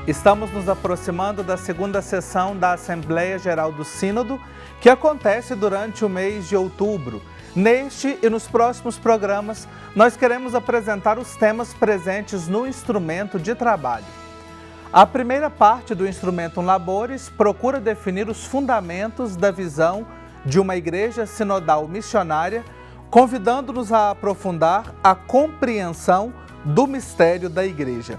Estamos nos aproximando da segunda sessão da Assembleia Geral do Sínodo, que acontece durante o mês de outubro. Neste e nos próximos programas, nós queremos apresentar os temas presentes no instrumento de trabalho. A primeira parte do Instrumentum Laboris procura definir os fundamentos da visão de uma igreja sinodal missionária, convidando-nos a aprofundar a compreensão do mistério da igreja.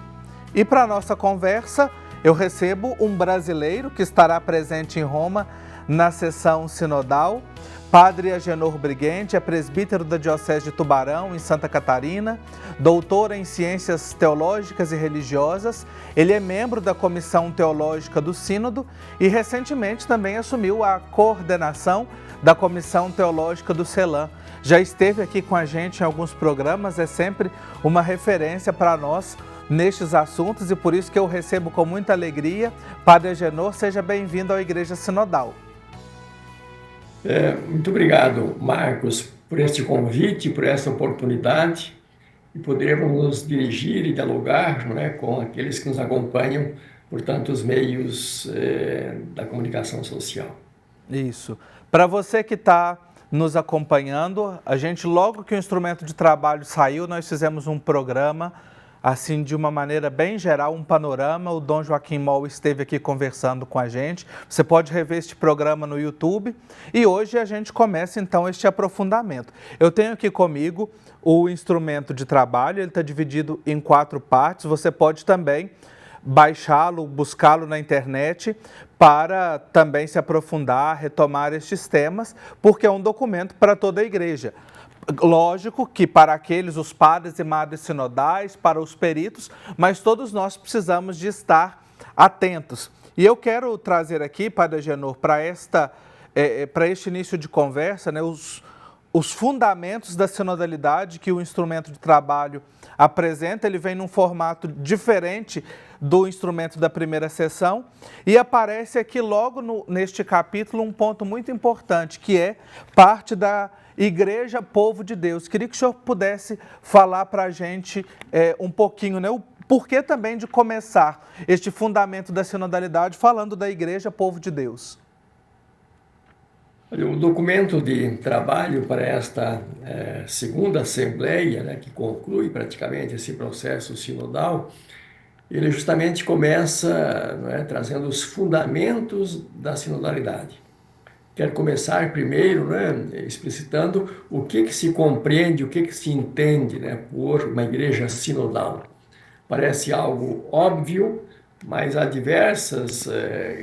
E para a nossa conversa, eu recebo um brasileiro que estará presente em Roma na sessão sinodal, Padre Agenor Brighenti, é presbítero da Diocese de Tubarão, em Santa Catarina, doutor em Ciências Teológicas e Religiosas. Ele é membro da Comissão Teológica do Sínodo e recentemente também assumiu a coordenação da Comissão Teológica do CELAM. Já esteve aqui com a gente em alguns programas, é sempre uma referência para nós nestes assuntos e por isso que eu recebo com muita alegria. Padre Agenor, seja bem-vindo à Igreja Sinodal. Muito obrigado, Marcos, por este convite, por essa oportunidade e podermos nos dirigir e dialogar, com aqueles que nos acompanham por tantos meios da comunicação social. Isso. Para você que está nos acompanhando, a gente, logo que o instrumento de trabalho saiu, nós fizemos um programa assim, de uma maneira bem geral, um panorama. O Dom Joaquim Moll esteve aqui conversando com a gente. Você pode rever este programa no YouTube. E hoje a gente começa, então, este aprofundamento. Eu tenho aqui comigo o instrumento de trabalho. Ele está dividido em 4 partes. Você pode também baixá-lo, buscá-lo na internet para também se aprofundar, retomar estes temas, porque é um documento para toda a igreja. Lógico que para aqueles, os padres e madres sinodais, para os peritos, mas todos nós precisamos de estar atentos. E eu quero trazer aqui, Padre Agenor, para este início de conversa, os fundamentos da sinodalidade que o instrumento de trabalho apresenta. Ele vem num formato diferente do instrumento da primeira sessão e aparece aqui logo neste capítulo um ponto muito importante, que é parte da Igreja, povo de Deus. Queria que o senhor pudesse falar para a gente um pouquinho, o porquê também de começar este fundamento da sinodalidade falando da Igreja, povo de Deus. O documento de trabalho para esta segunda assembleia, que conclui praticamente esse processo sinodal, ele justamente começa trazendo os fundamentos da sinodalidade. Quero começar primeiro explicitando o que se compreende, o que se entende por uma igreja sinodal. Parece algo óbvio, mas há diversas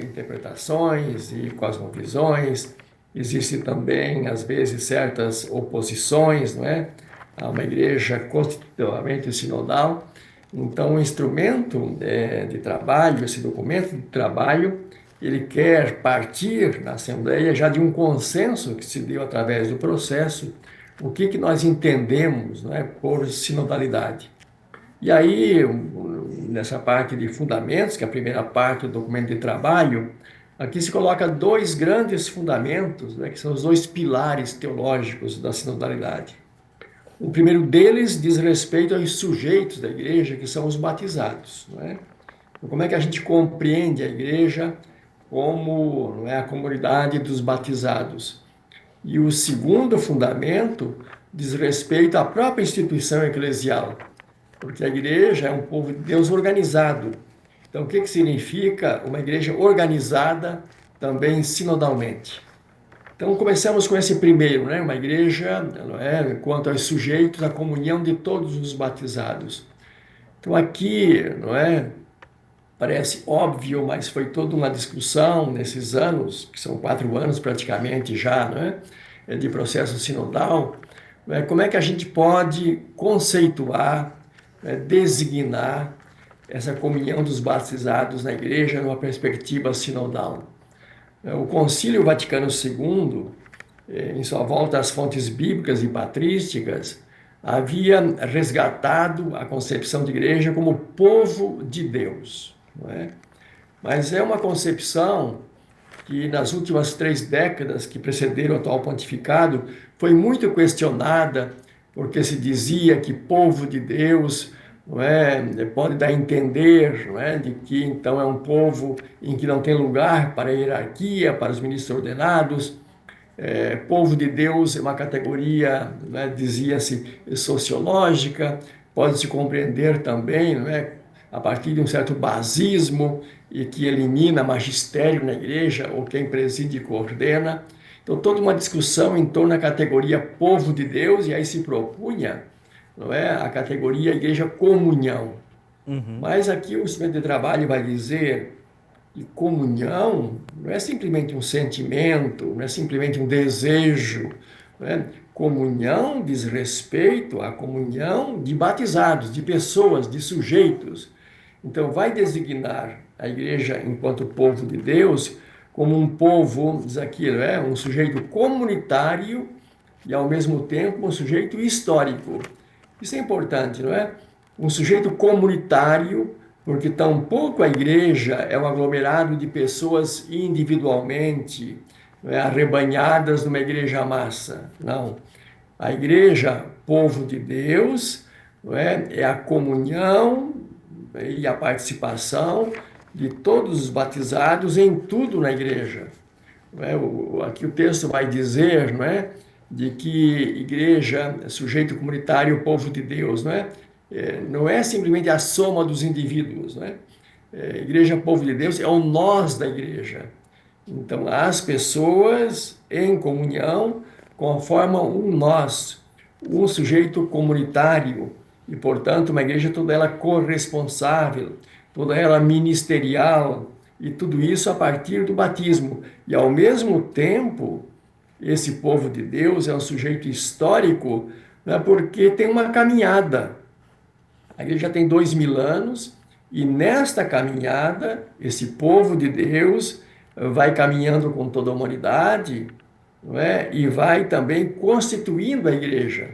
interpretações e cosmovisões. Existem também, às vezes, certas oposições a uma igreja constitutivamente sinodal. Então, o instrumento de trabalho, esse documento de trabalho, ele quer partir na Assembleia já de um consenso que se deu através do processo, o que nós entendemos por sinodalidade. E aí, nessa parte de fundamentos, que é a primeira parte do documento de trabalho, aqui se coloca 2 grandes fundamentos, que são os 2 pilares teológicos da sinodalidade. O primeiro deles diz respeito aos sujeitos da igreja, que são os batizados. Então, como é que a gente compreende a igreja como a comunidade dos batizados? E o segundo fundamento diz respeito à própria instituição eclesial, porque a igreja é um povo de Deus organizado. Então, o que significa uma igreja organizada também sinodalmente? Então, começamos com esse primeiro, uma igreja, quanto aos sujeitos, a comunhão de todos os batizados. Então, aqui, parece óbvio, mas foi toda uma discussão nesses anos, que são 4 anos praticamente já, de processo sinodal, como é que a gente pode conceituar, designar essa comunhão dos batizados na igreja numa perspectiva sinodal. O Concílio Vaticano II, em sua volta às fontes bíblicas e patrísticas, havia resgatado a concepção de igreja como povo de Deus. Mas é uma concepção que nas últimas 3 décadas que precederam o atual pontificado foi muito questionada, porque se dizia que povo de Deus não é? Pode dar a entender, não é? De que então é um povo em que não tem lugar para a hierarquia, para os ministros ordenados. Povo de Deus é uma categoria, né, dizia-se, sociológica, pode-se compreender também, não é, a partir de um certo basismo e que elimina magistério na igreja, ou quem preside e coordena. Então, toda uma discussão em torno da categoria povo de Deus, e aí se propunha, não é, a categoria igreja comunhão. Uhum. Mas aqui o instrumento de trabalho vai dizer e comunhão não é simplesmente um sentimento, não é simplesmente um desejo. Né? Comunhão diz respeito à comunhão de batizados, de pessoas, de sujeitos. Então, vai designar a igreja enquanto povo de Deus como um povo, diz aqui, um sujeito comunitário e, ao mesmo tempo, um sujeito histórico. Isso é importante, não é? Um sujeito comunitário, porque tampouco a igreja é um aglomerado de pessoas individualmente, não é? Arrebanhadas numa igreja massa. Não. A igreja, povo de Deus, não é a comunhão e a participação de todos os batizados em tudo na igreja. Não é? Aqui o texto vai dizer, não é? De que igreja, sujeito comunitário, povo de Deus, não é? Não é simplesmente a soma dos indivíduos, não é? Igreja, povo de Deus, é o nós da igreja. Então, as pessoas em comunhão conformam um nós, um sujeito comunitário, e, portanto, uma igreja toda ela corresponsável, toda ela ministerial, e tudo isso a partir do batismo. E, ao mesmo tempo, esse povo de Deus é um sujeito histórico, né, porque tem uma caminhada. A igreja tem 2000 anos, e nesta caminhada, esse povo de Deus vai caminhando com toda a humanidade, não é? E vai também constituindo a igreja.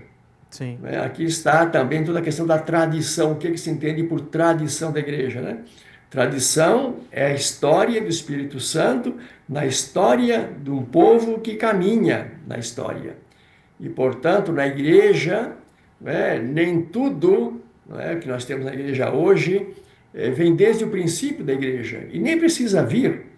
Sim. Não é? Aqui está também toda a questão da tradição. O que se entende por tradição da igreja, né? Tradição é a história do Espírito Santo na história de um povo que caminha na história. E, portanto, na igreja, nem tudo que nós temos na igreja hoje vem desde o princípio da igreja. E nem precisa vir.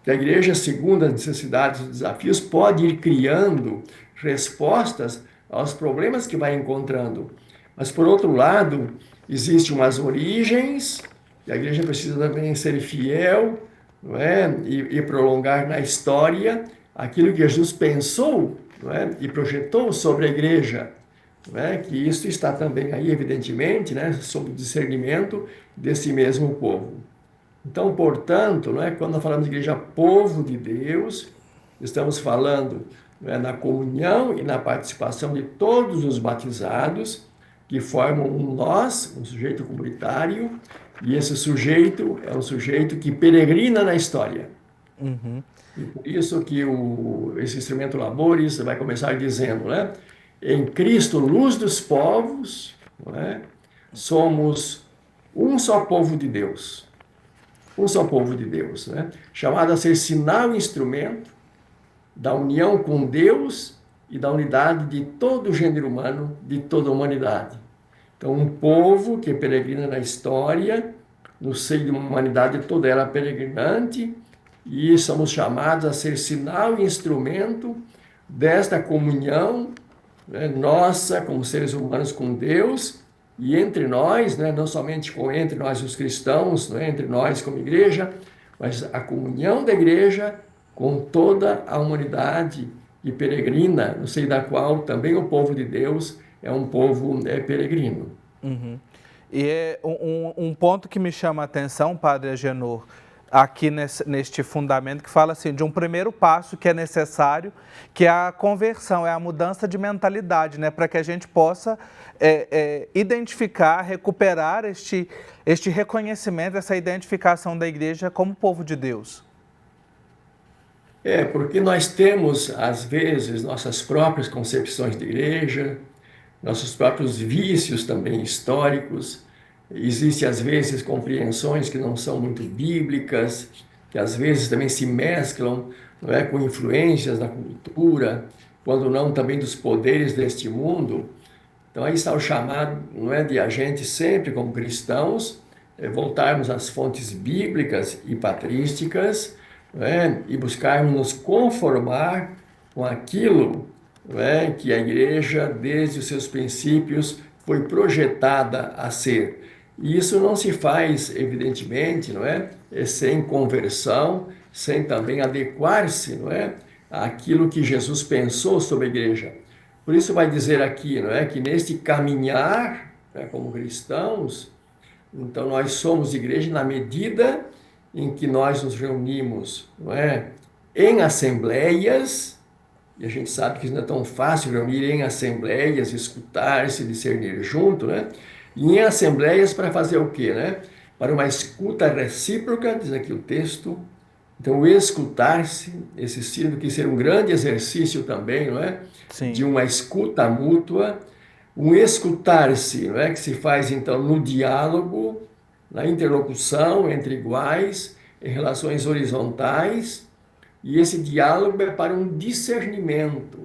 Que a igreja, segundo as necessidades e desafios, pode ir criando respostas aos problemas que vai encontrando. Mas, por outro lado, existem umas origens, e a igreja precisa também ser fiel, não é? E prolongar na história aquilo que Jesus pensou, não é? E projetou sobre a igreja. Não é? Que isso está também aí, evidentemente, né? Sob o discernimento desse mesmo povo. Então, portanto, não é, quando nós falamos de igreja povo de Deus, estamos falando, não é, na comunhão e na participação de todos os batizados, que formam um nós, um sujeito comunitário, e esse sujeito é um sujeito que peregrina na história. Uhum. E por isso que esse instrumento Labores vai começar dizendo, né? Em Cristo, luz dos povos, não é? Somos um só povo de Deus. Um só povo de Deus, né? Chamado a ser sinal e instrumento da união com Deus e da unidade de todo o gênero humano, de toda a humanidade. Então, um povo que peregrina na história, no seio de uma humanidade toda ela peregrinante, e somos chamados a ser sinal e instrumento desta comunhão, né, nossa, como seres humanos com Deus, e entre nós, né, não somente entre nós os cristãos, né, entre nós como igreja, mas a comunhão da igreja com toda a humanidade e peregrina, no seio da qual também o povo de Deus é um povo peregrino. Uhum. E é um ponto que me chama a atenção, Padre Agenor, aqui neste fundamento, que fala assim, de um primeiro passo que é necessário, que é a conversão, é a mudança de mentalidade, né, para que a gente possa identificar, recuperar este reconhecimento, essa identificação da igreja como povo de Deus. Porque nós temos, às vezes, nossas próprias concepções de igreja, nossos próprios vícios também históricos. Existem, às vezes, compreensões que não são muito bíblicas, que às vezes também se mesclam, não é, com influências da cultura, quando não também dos poderes deste mundo. Então aí está o chamado, não é, de a gente sempre como cristãos voltarmos às fontes bíblicas e patrísticas, não é, e buscarmos nos conformar com aquilo, não é, que a igreja desde os seus princípios foi projetada a ser. E isso não se faz, evidentemente, não é, sem conversão, sem também adequar-se, não é, àquilo que Jesus pensou sobre a igreja. Por isso vai dizer aqui, não é, que neste caminhar, né, como cristãos, então nós somos igreja na medida em que nós nos reunimos, não é, em assembleias, e a gente sabe que não é tão fácil reunir em assembleias, escutar, se discernir junto, né? E em assembleias para fazer o quê, né? Para uma escuta recíproca, diz aqui o texto. Então, o escutar-se, esse sino que ser um grande exercício também, não é? De Sim. uma escuta mútua, um escutar-se, não é? Que se faz então no diálogo, na interlocução entre iguais, em relações horizontais, e esse diálogo é para um discernimento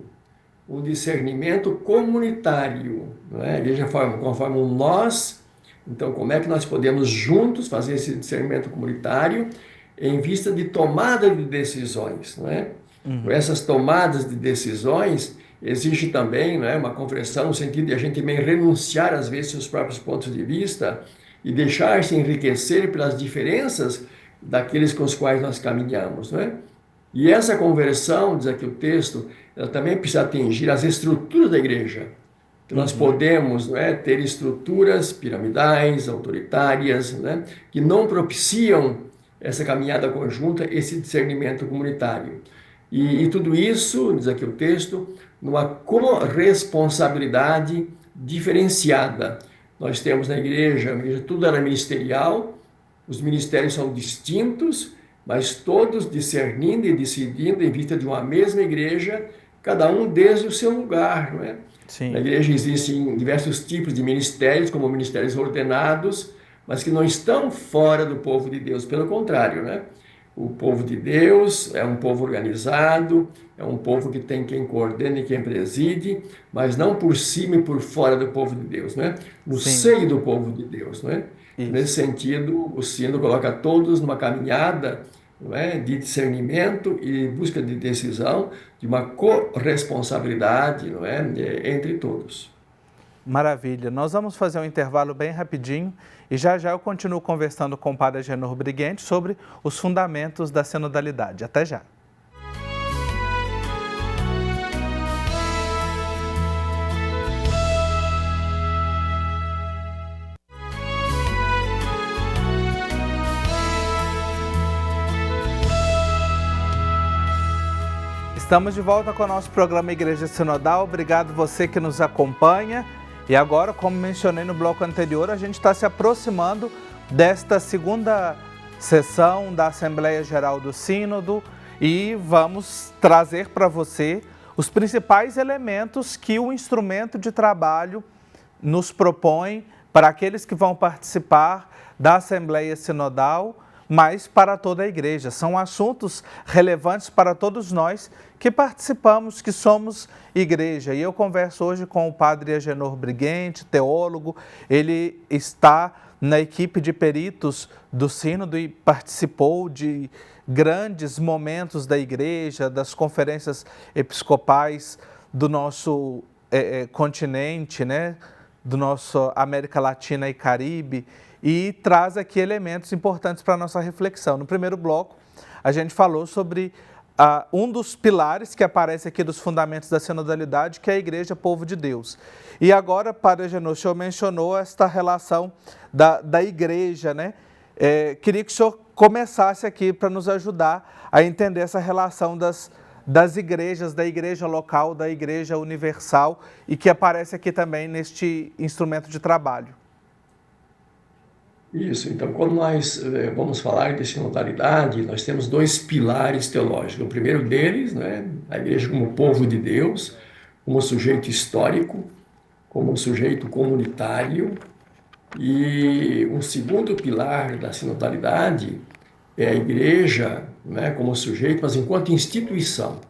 comunitário, não é? A igreja conforma um nós, então como é que nós podemos juntos fazer esse discernimento comunitário em vista de tomada de decisões, não é? Com Uhum. essas tomadas de decisões, existe também, não é, uma conversão no sentido de a gente também renunciar às vezes seus próprios pontos de vista e deixar-se enriquecer pelas diferenças daqueles com os quais nós caminhamos, não é? E essa conversão, diz aqui o texto, ela também precisa atingir as estruturas da igreja. Que nós Uhum. podemos, não é, ter estruturas piramidais, autoritárias, né, que não propiciam essa caminhada conjunta, esse discernimento comunitário. E tudo isso, diz aqui o texto, numa corresponsabilidade diferenciada. Nós temos na igreja, tudo era ministerial, os ministérios são distintos, mas todos discernindo e decidindo em vista de uma mesma igreja, cada um desde o seu lugar, não é? Na Sim. igreja existem diversos tipos de ministérios, como ministérios ordenados, mas que não estão fora do povo de Deus, pelo contrário, né? O povo de Deus é um povo organizado, é um povo que tem quem coordene e quem preside, mas não por cima e por fora do povo de Deus, né? No Sim. seio do povo de Deus, né? Nesse Isso. sentido, o sino coloca todos numa caminhada, não é, de discernimento e busca de decisão, de uma corresponsabilidade, não é, entre todos. Maravilha. Nós vamos fazer um intervalo bem rapidinho e já já eu continuo conversando com o Padre Agenor Briguente sobre os fundamentos da sinodalidade. Até já. Estamos de volta com o nosso programa Igreja Sinodal. Obrigado você que nos acompanha. E agora, como mencionei no bloco anterior, a gente está se aproximando desta segunda sessão da Assembleia Geral do Sínodo e vamos trazer para você os principais elementos que o instrumento de trabalho nos propõe para aqueles que vão participar da Assembleia Sinodal, mas para toda a igreja. São assuntos relevantes para todos nós que participamos, que somos igreja. E eu converso hoje com o Padre Agenor Briguente, teólogo. Ele está na equipe de peritos do Sínodo e participou de grandes momentos da igreja, das conferências episcopais do nosso continente, né? Do nosso América Latina e Caribe, e traz aqui elementos importantes para a nossa reflexão. No primeiro bloco, a gente falou sobre um dos pilares que aparece aqui dos fundamentos da sinodalidade, que é a Igreja Povo de Deus. E agora, Padre Agenor, o senhor mencionou esta relação da igreja, né? Queria que o senhor começasse aqui para nos ajudar a entender essa relação das igrejas, da igreja local, da igreja universal, e que aparece aqui também neste instrumento de trabalho. Isso, então, quando nós vamos falar de sinodalidade, nós temos dois pilares teológicos. O primeiro deles, né, a igreja como povo de Deus, como sujeito histórico, como sujeito comunitário. E um segundo pilar da sinodalidade é a igreja, né, como sujeito, mas enquanto instituição.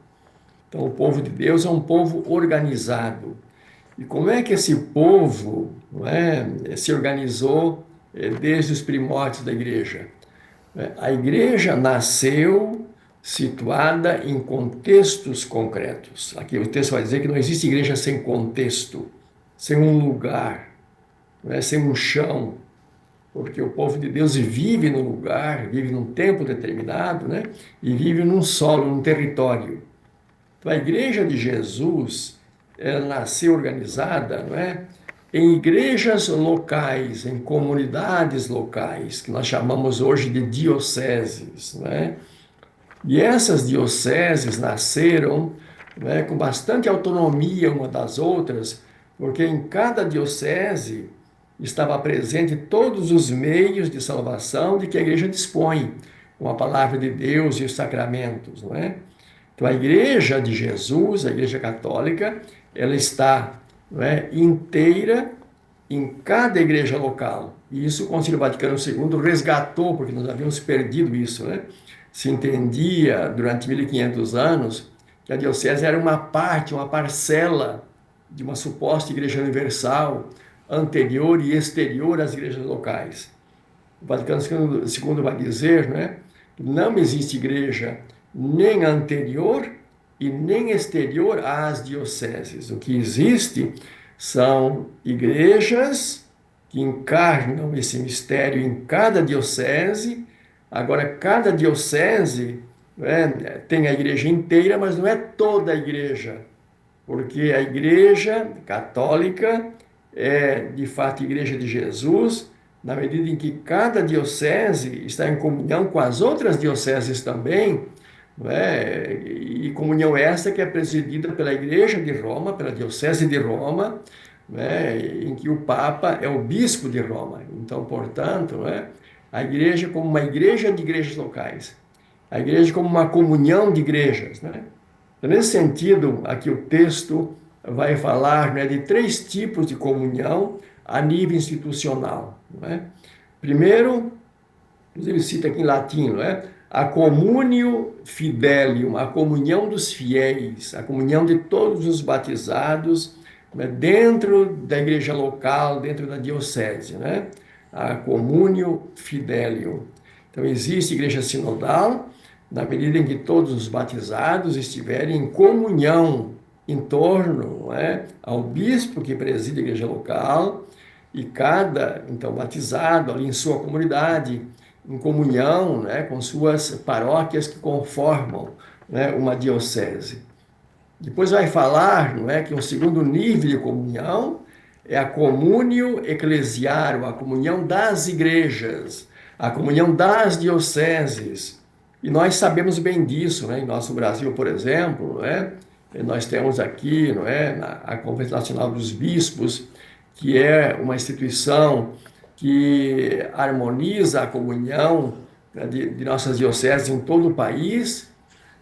Então, o povo de Deus é um povo organizado. E como é que esse povo, não é, se organizou desde os primórdios da igreja? A igreja nasceu situada em contextos concretos. Aqui o texto vai dizer que não existe igreja sem contexto, sem um lugar, não é, sem um chão, porque o povo de Deus vive num lugar, vive num tempo determinado, né? E vive num solo, num território. Então, a igreja de Jesus, ela nasceu organizada, não é? Em igrejas locais, em comunidades locais, que nós chamamos hoje de dioceses, né? E essas dioceses nasceram, né, com bastante autonomia uma das outras, porque em cada diocese estava presente todos os meios de salvação de que a igreja dispõe, com a palavra de Deus e os sacramentos, não é? Então, a Igreja de Jesus, a Igreja Católica, ela está, não é, inteira em cada igreja local. E isso o Concílio Vaticano II resgatou, porque nós havíamos perdido isso, né? Se entendia durante 1500 anos que a diocese era uma parte, uma parcela de uma suposta igreja universal, anterior e exterior às igrejas locais. O Vaticano II vai dizer, né, que não existe igreja nem anterior e nem exterior às dioceses. O que existe são igrejas que encarnam esse mistério em cada diocese. Agora, cada diocese, né, tem a igreja inteira, mas não é toda a igreja, porque a igreja católica é, de fato, a igreja de Jesus, na medida em que cada diocese está em comunhão com as outras dioceses também, não é? E comunhão essa que é presidida pela Igreja de Roma, pela Diocese de Roma, não é? Em que o Papa é o bispo de Roma. Então, portanto, não é? A igreja como uma igreja de igrejas locais, a igreja como uma comunhão de igrejas, né? Então, nesse sentido, aqui o texto vai falar, né, de três tipos de comunhão a nível institucional, não é? Primeiro, inclusive cita aqui em latim, não é? A communio fidelium, a comunhão dos fiéis, a comunhão de todos os batizados, né, dentro da igreja local, dentro da diocese, né? A communio fidelium. Então, existe igreja sinodal, na medida em que todos os batizados estiverem em comunhão em torno, não é, ao bispo que preside a igreja local, e cada, então, batizado ali em sua comunidade, em comunhão, né, com suas paróquias que conformam, né, uma diocese. Depois vai falar, não é, que um segundo nível de comunhão é a communio ecclesiarum, a comunhão das igrejas, a comunhão das dioceses. E nós sabemos bem disso, né? Em nosso Brasil, por exemplo, não é? Nós temos aqui, não é, a Conferência Nacional dos Bispos, que é uma instituição que harmoniza a comunhão, né, de nossas dioceses em todo o país.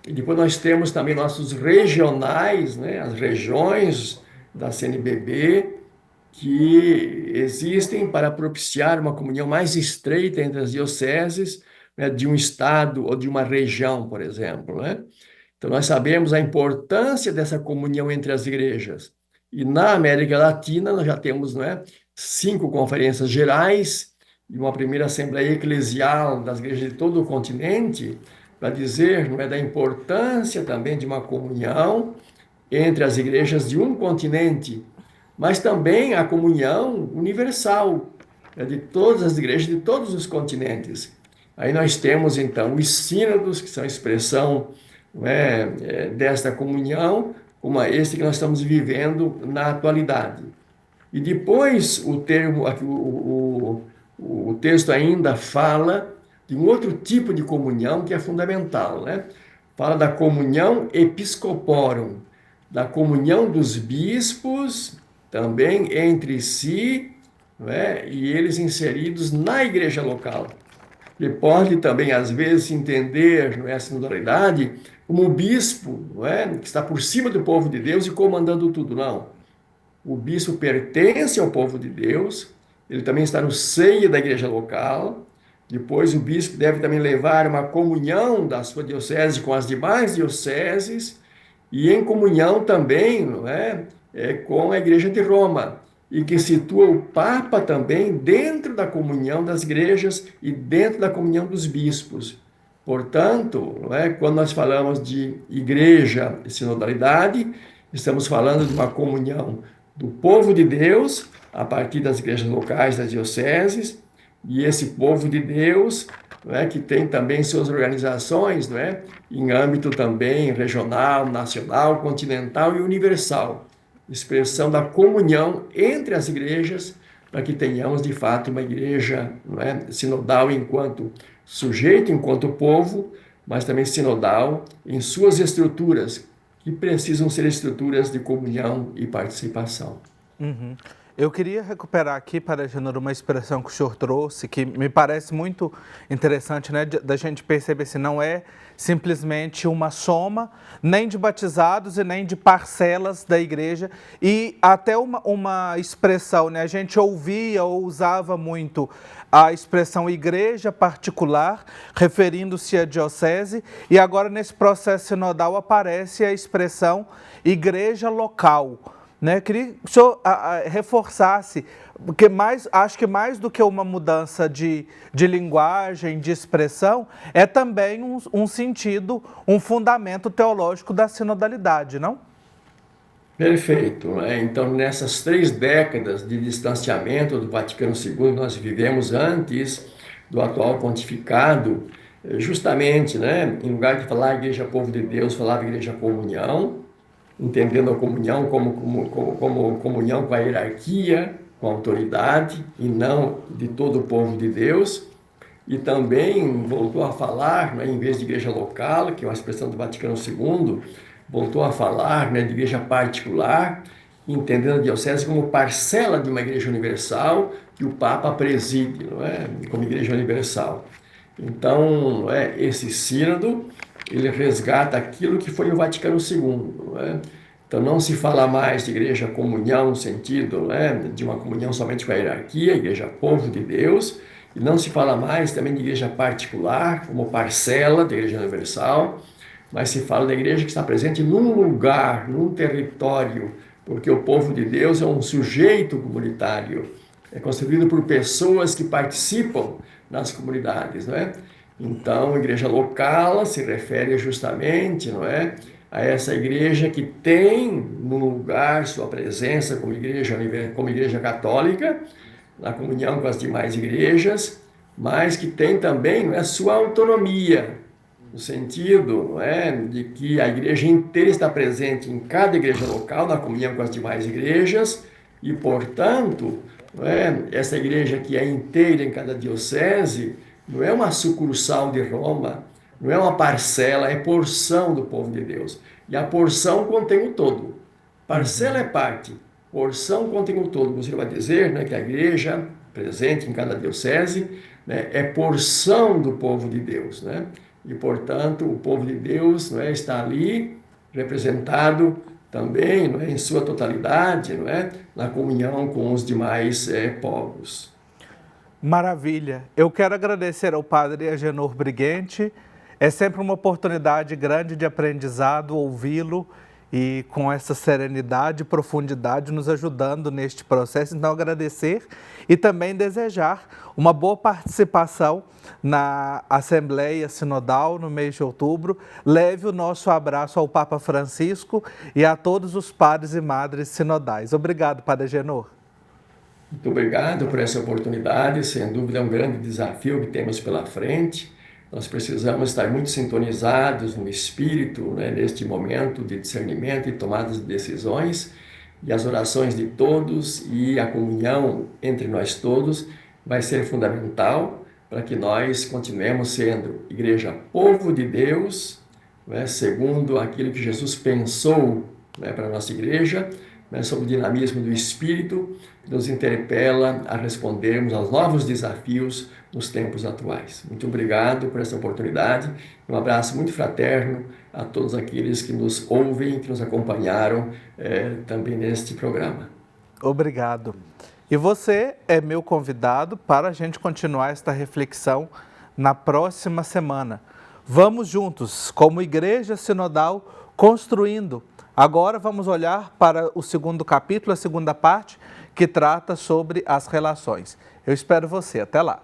E depois nós temos também nossos regionais, né, as regiões da CNBB, que existem para propiciar uma comunhão mais estreita entre as dioceses, né, de um estado ou de uma região, por exemplo, né? Então, nós sabemos a importância dessa comunhão entre as igrejas. E na América Latina, nós já temos, não é, 5 conferências gerais e uma primeira assembleia eclesial das igrejas de todo o continente, para dizer, não é, da importância também de uma comunhão entre as igrejas de um continente, mas também a comunhão universal, né, de todas as igrejas de todos os continentes. Aí nós temos, então, os sínodos, que são a expressão, não é, desta comunhão, como este que nós estamos vivendo na atualidade. E depois o termo, aqui, o texto ainda fala de um outro tipo de comunhão que é fundamental, né? Fala da comunhão episcoporum, da comunhão dos bispos, também entre si, não é? E eles inseridos na igreja local. E pode também, às vezes, entender, não é, a sinodalidade como o bispo, não é, que está por cima do povo de Deus e comandando tudo. Não. O bispo pertence ao povo de Deus, ele também está no seio da igreja local. Depois, o bispo deve também levar uma comunhão da sua diocese com as demais dioceses, e em comunhão também, não é, com a Igreja de Roma, e que situa o Papa também dentro da comunhão das igrejas e dentro da comunhão dos bispos. Portanto, não é, quando nós falamos de igreja e sinodalidade, estamos falando de uma comunhão do povo de Deus, a partir das igrejas locais, das dioceses, e esse povo de Deus, não é, que tem também suas organizações, não é, em âmbito também regional, nacional, continental e universal. Expressão da comunhão entre as igrejas, para que tenhamos de fato uma igreja, não é, sinodal enquanto sujeito, enquanto povo, mas também sinodal em suas estruturas, que precisam ser estruturas de comunhão e participação. Uhum. Eu queria recuperar aqui, Padre Agenor, uma expressão que o senhor trouxe, que me parece muito interessante, né, da gente perceber se não é simplesmente uma soma, nem de batizados e nem de parcelas da igreja, e até uma expressão, né, a gente ouvia ou usava muito a expressão igreja particular, referindo-se à diocese, e agora nesse processo sinodal aparece a expressão igreja local. Né? Queria que o senhor reforçasse, porque acho que mais do que uma mudança de linguagem, de expressão, é também um sentido, um fundamento teológico da sinodalidade, não? Perfeito, né? Então, nessas 3 décadas de distanciamento do Vaticano II, nós vivemos antes do atual pontificado, justamente, né, em lugar de falar Igreja Povo de Deus, falava Igreja Comunhão, entendendo a comunhão como comunhão com a hierarquia, com a autoridade, e não de todo o povo de Deus. E também voltou a falar, né, em vez de igreja local, que é uma expressão do Vaticano II, voltou a falar, né, de igreja particular, entendendo a diocese como parcela de uma igreja universal que o Papa preside, não é, como igreja universal. Então, não é, esse sínodo, ele resgata aquilo que foi o Vaticano II, não é? Então não se fala mais de igreja comunhão no sentido, não é, de uma comunhão somente com a hierarquia, igreja povo de Deus, e não se fala mais também de igreja particular, como parcela da igreja universal, mas se fala da igreja que está presente num lugar, num território, porque o povo de Deus é um sujeito comunitário, é constituído por pessoas que participam nas comunidades, não é? Então, igreja local se refere justamente, não é, a essa igreja que tem no lugar sua presença como igreja católica, na comunhão com as demais igrejas, mas que tem também, não é, sua autonomia, no sentido, não é, de que a igreja inteira está presente em cada igreja local, na comunhão com as demais igrejas, e, portanto, não é, essa igreja que é inteira em cada diocese, não é uma sucursal de Roma, não é uma parcela, é porção do povo de Deus. E a porção contém o todo. Parcela é parte, porção contém o todo. Você vai dizer, né, que a igreja presente em cada diocese, né, é porção do povo de Deus, né? E, portanto, o povo de Deus, não é, está ali representado também, não é, em sua totalidade, não é, na comunhão com os demais povos. Maravilha. Eu quero agradecer ao Padre Agenor Brighenti. É sempre uma oportunidade grande de aprendizado ouvi-lo e com essa serenidade e profundidade nos ajudando neste processo. Então, agradecer e também desejar uma boa participação na Assembleia Sinodal no mês de outubro. Leve o nosso abraço ao Papa Francisco e a todos os padres e madres sinodais. Obrigado, Padre Agenor. Muito obrigado por essa oportunidade. Sem dúvida é um grande desafio que temos pela frente. Nós precisamos estar muito sintonizados no espírito, né, neste momento de discernimento e tomada de decisões, e as orações de todos e a comunhão entre nós todos vai ser fundamental para que nós continuemos sendo igreja povo de Deus, né, segundo aquilo que Jesus pensou, né, para a nossa igreja, né, sobre o dinamismo do espírito, que nos interpela a respondermos aos novos desafios nos tempos atuais. Muito obrigado por essa oportunidade. Um abraço muito fraterno a todos aqueles que nos ouvem, que nos acompanharam também neste programa. Obrigado. E você é meu convidado para a gente continuar esta reflexão na próxima semana. Vamos juntos, como Igreja Sinodal, construindo Agora vamos olhar para o segundo capítulo, a segunda parte, que trata sobre as relações. Eu espero você. Até lá.